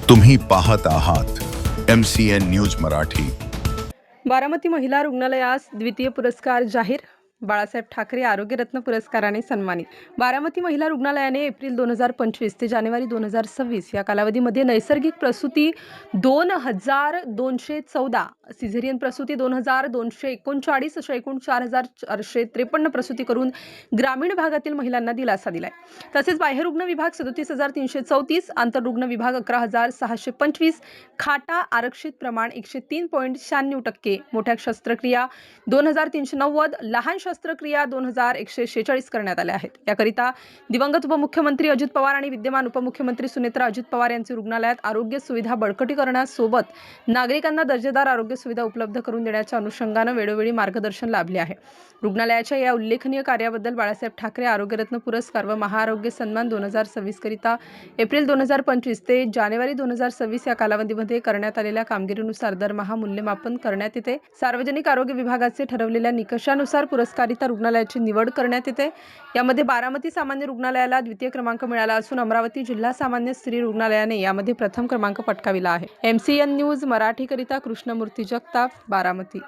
तुम्ही पाहत आहात MCN न्यूज मराठी। बारामती महिला रुग्णालयास द्वितीय पुरस्कार जाहीर। बाळासाहेब ठाकरे आरोग्यरत्न पुरस्काराने सन्मानित। बारामती महिला रुग्णालयाने एप्रिल 2025 ते जानेवारी 2026 या कालावधीमध्ये नैसर्गिक प्रसूती 2214, सिझेरियन प्रसूती 2239, अशा एकूण 4453 प्रसूती करून ग्रामीण भागातील महिलांना दिलासा दिलाय। तसेच बाह्यरुग्ण विभाग 37334, आंतररुग्ण विभाग 11625, खाटा आरक्षित प्रमाण 103.96%, मोठ्या शस्त्रक्रिया 2390, लहान शस्त्रक्रिया 2146 करण्यात आल्या आहेत। याकरिता दिवंगत उपमुख्यमंत्री अजित पवार आणि विद्यमान उपमुख्यमंत्री सुनेत्रा अजित पवार यांचे रुग्णालयात आरोग्य सुविधा बळकटीकरणासोबत नागरिकांना दर्जेदार आरोग्य सुविधा उपलब्ध करून देण्याच्या अनुषंगाने वेळोवेळी मार्गदर्शन लाभले आहे। रुग्णालयाच्या या उल्लेखनीय कार्याबद्दल बाळासाहेब ठाकरे आरोग्यरत्न पुरस्कार व महाआरोग्य सन्मान 2026 करिता एप्रिल 2025 ते जानेवारी 2026 या कालावधीमध्ये करण्यात आलेल्या कामगिरीनुसार दरमहा मूल्यमापन करण्यात येते। सार्वजनिक आरोग्य विभागाचे ठरवलेल्या निकषानुसार पुरस्कारिता रुग्णालयाची निवड करण्यात येते। यामध्ये बारामती सामान्य रुग्णालयाला द्वितीय क्रमांक मिळाला असून अमरावती जिल्हा सामान्य स्त्री रुग्णालयाने यामध्ये प्रथम क्रमांक पटकाविला आहे। MCN न्यूज मराठी करिता कृष्णमूर्ती जगताप, बारामती।